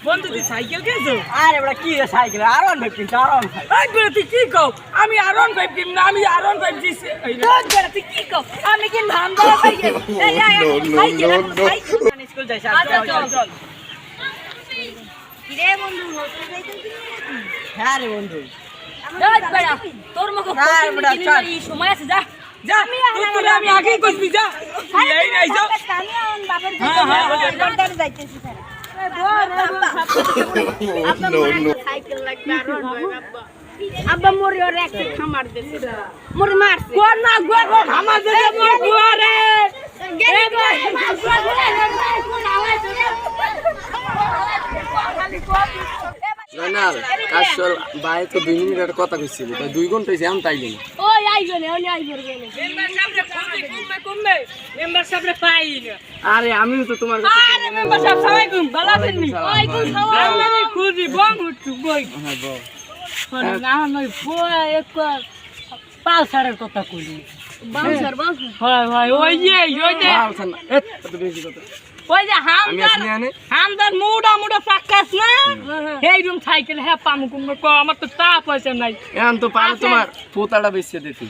বন্ধু তুই সাইকেল কিনছো? আরে বড় কি রে সাইকেল আরন ভাই কিনছ আরন ভাই এই বড় তুই কি কও? আমি আরন ভাই কিন না, আমি আরন ভাই দিছি। এই বড় তুই কি কও? আমি কিন ভান্দা সাইকেল। এই সাইকেল স্কুল যাইছ। আচ্ছা চল। কি রে বন্ধু হোটেল সাইকেল কিনবি? হ্যাঁ রে বন্ধু এই বড় তোর মগো এই সময় আছে যা। যা তুই আমি আগেই কইছি যা। এই নাই যা। আমি আন বাবার হ্যাঁ দরকার যাইতেছি স্যার সাইকেল লাগবে আর আব্বা মোরে ওরে একটা খামার দেছে মোরে মারছে কোন না গো আমার দেশে মোর বুয়ারে এ ভাই জানাল কাশল ভাই তো 2 মিনিট একটা কথা কইছিল তাই 2 ঘন্টা হইছে আমি তাইলি না ওই আইবো না ওনি আইবো না মেম্বার সাহেবরে কমবে মেম্বার সাহেবরে পাই না। আরে আমিও তো তোমার কাছে আরে মেম্বার সাহেব সবাই কম ভালো আছেন নি? ওয়ালাইকুম সালাম আমি খুঁজি বং উঠু বই হ্যাঁ বল না নই বই এক পালসারের কথা কইলি বাউসার হয় ওই যে আলছেন এত বেশি কথা ওই যে আমি আসনি আনে হামদার মুডা চাকাস না এই রুম সাইকেল হ্যাঁ পামু কুম কো আমার তো তা পয়সা নাই। এখন তো পারে তোমার পোতাটা বেচে দিতে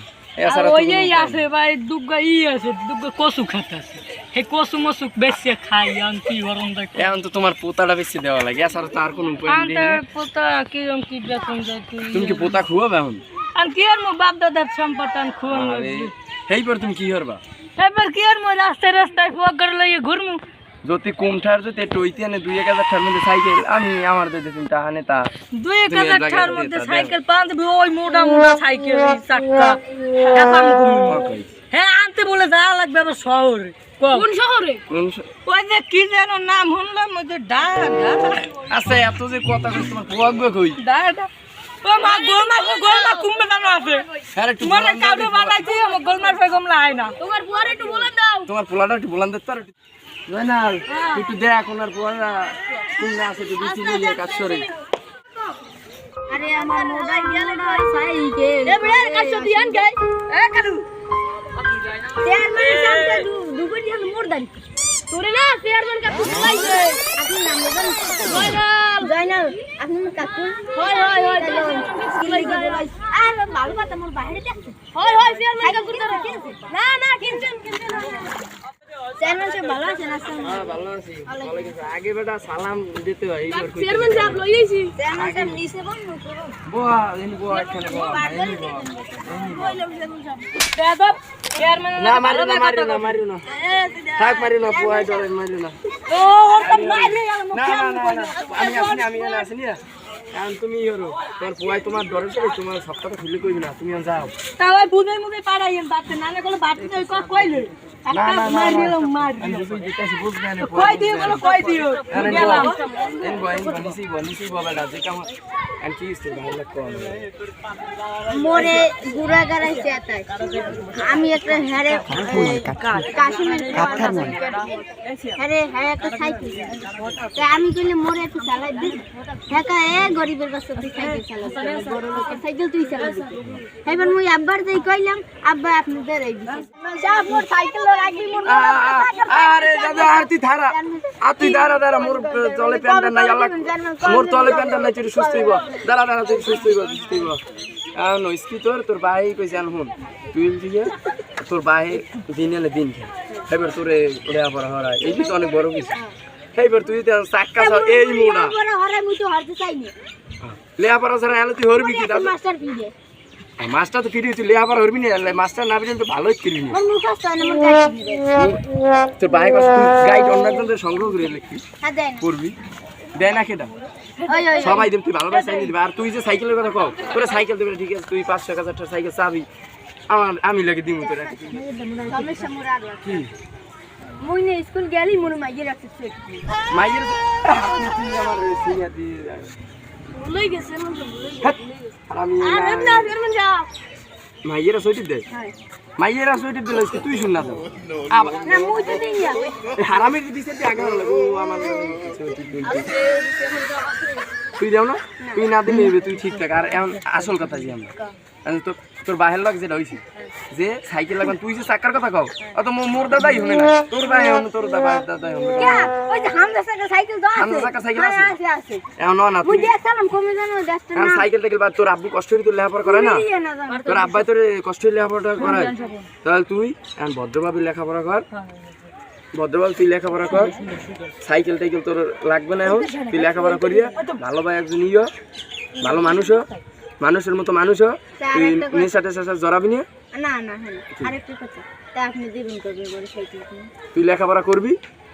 এছাড়া ওই যে আছে ভাই দুগ্গা আছে দুগ্গা কচু খাতাছে এই কচু মসু বেশি খাই আন কি গরম দেখে এখন তো তোমার পোতাটা বেচে দেওয়া লাগে এছাড়া তো আর কোনো উপায় নেই আনতে পোতা কি রকম কি বেতন যায় তুমি কি পোতা খুয়াবে এখন আর কি আর মো বাপ দাদার সম্পত্তি খুন আরে হেই পর তুমি কি করবা এবার কি আর মো রাস্তায় ফুয়ার লইয়ে ঘুরমু যদি কুমঠার যদি টইতে আনে 2-1000 টাকার মধ্যে সাইকেল আমি আমার দিতে চিন্তা আনে তা 2000 টাকার মধ্যে সাইকেল পাঁচ ওই মোটা সাইকেল চাক্কা একাম ঘুরমু হ্যাঁ আনতে বলে যা লাগবে আবার শহরে কোন শহরে ওই যে কি যেন নাম শুনলাম ওই যে আচ্ছা এত যে কথা তোমার পোয়াগবে কই ও মা গোলমা কুম্বে জানো আছে হ্যাঁ একটু তোমার কাউকে বানাইছি আমার গোলমার ফে গোমলা হয় না তোমার বুয়ারে একটু বলে দাও তোমার পোলাটা একটু বলান দিতে পারো জয়নাল একটু দেখ ওনার পোলা তুমি আছে তো দিছি নিয়ে কাজ করে আরে আমার মোবাইল গেল না সাইকেল এ বড় কাজ দিয়ান গে এ কালু চেয়ারম্যান সামনে দুগো দিয়ান মোর দাঁড়ি তোরে না চেয়ারম্যান কাকু লাইছে আপনি নাম বলেন জয়নাল আপনি কাকু হয় কি লাইছে আর ভালো কথা মোর বাইরে দেখছে হয় চেয়ারম্যান কাকু তো কিনছে না কিনছেন চেয়ারম্যান সাহেব ভালো আছেন আসসালামু হ্যাঁ ভালো আছি ভালো গেছে আগে বেটা সালাম দিতে হয় এইবার কই চেয়ারম্যান সাহেব লইছি চেয়ারম্যান সাহেব নিচে বন্ধ করো boa এনি boa এখানে boa এনি boa দাদব চেয়ারম্যান না মারিও না থাক মারিও না পোয়া ডরে মারিও না ও ওর তো মাইরে গেল না আমি আসনি এখন তুমি ইরো তোর পোয়াই তোমার ডরে তো তোমার সবটা খুলে কইবি না তুমি যাও তাই বুঝাই পাড়াইন বাতে না কইলে বাতে কই কইলে একটা মার আমি বুঝি দিতাছি বুঝবে না কই দিও গেলাম নিসি বাবা রাজে কাম আর কি ইস্তে ভালো কোন মোরে গুড়া গারাইছে আতাই আমি একটা হ্যারে কাশিমের কাঠার মন হ্যারে একটা সাইকেল তে আমি কইলে মোরে একটু চালাই দিস ঢাকা এ গরিবের কাছে তুই সাইকেল চালাবি বড় লোকের সাইকেল তুই চালাবি এবার মুই আব্বার দেই কইলাম আব্বা আপনি দেরাই দিছেন যা মোর সাইকেল রাখবি মোর আরে দাদা আর তুই দাঁড়া মোর চলে প্যান্ডা নাই আল্লাহ মোর চলে প্যান্ডা নাই তুই সুস্থ হইব দাঁড়া তুই সুস্থ হইব নইসকি তোর ভাই কইছে আন হুন তুই দিকে তোর ভাই দিনেলে দিন খে এবার তোরে ওরে আবার হরাই এই তো অনেক বড় কিছু এইবার তুই চাক্কা এই মোড়া বড় হরে মুই তো হরতে চাইনি লেয়াপাড়া ছাড়া এলে তুই হরবি কি দাদা মাস্টার পিডে মাছটা তো ফিরে তুই লেয়াপাড়া হরবি না মাছটা না বিজন তো ভালোই কিনবি মোর মুখ আছে না মোর গাড়ি তোর ভাই কাছে তুই গাইড অন্য একজনদের সংগ্রহ করে লিখবি হ্যাঁ দেন করবি দেয় না কেটা ওই সবাই দেব তুই ভালোভাবে সাইকেল দিবি আর তুই যে সাইকেলের কথা কও তোরা সাইকেল দেবে ঠিক আছে তুই 500,000 টাকা সাইকেল চাবি আমি লাগে দিমু তোরা সমস্যা মোর আর কি মুই না স্কুল গেলি মোর মাইয়ে রাখছে মাইয়ের তুই আমার সিনিয়র দি লই গেছে মন তো আর আমি আর না ফেরমান যা মাইয়েরা সইটি দে হ্যাঁ মাইয়েরা সইটি দিলে তুই শুন না তো না মুই তো দিই না হারামের দিছে আগে লাগে ও আমার তুই দাও না তুই না দিলে তুই ঠিক থাক আর এখন আসল কথা জি আমরা তোর বাহের লাগ যেটা হইছে যে সাইকেল লাগবে তুই যে চাকার কথা কও অত মোর দাদাই হবে না তোর ভাই হবে তোর দাদাই হবে ওই যে হামজা সাইকেল তো আছে হামজা সাইকেল আছে আছে এখন না বুঝি আসলাম কমে জানো দেখতে না সাইকেল টাইকেল বাদ তোর আব্বু কষ্ট করে তোর লেখাপড়া করে না তোর আব্বাই তোর কষ্ট করে লেখাপড়া করায় তাহলে তুই এখন ভদ্রভাবে লেখাপড়া কর ভদ্রভাবে তুই লেখাপড়া কর সাইকেল টাইকেল তোর লাগবে না এখন তুই লেখাপড়া করিয়া ভালো ভাই একজন ইয়ে ভালো মানুষ হ মানুষের মতো মানুষ হ তুই নেশা টেশা জড়াবি না না না হ্যাঁ আরেকটা কথা তা আপনি দিবেন করবে বলে সাইকেল তুই লেখাপড়া করবি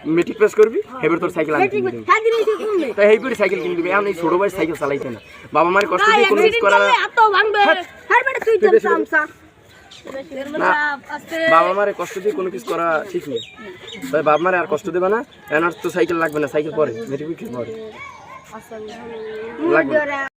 মেট্রিক পাস করবি এবার তোর সাইকেল আনতে দিবি হ্যাঁ দিবেন কি করবে তাই এইবার সাইকেল কিনে দিবি এখন এই ছোট ভাই সাইকেল চালাইতে না বাবা মায়ের কষ্ট দিয়ে কোনো কিছু করা এত ভাঙবে হ্যাঁ বেটা তুই তো সামসা না বাবা মায়ের কষ্ট দিয়ে কোনো কিছু করা ঠিক নেই তাই বাবা মায়ের আর কষ্ট দেবে না এখন আর তো সাইকেল লাগবে না সাইকেল পরে মেট্রিক পরে লাগবে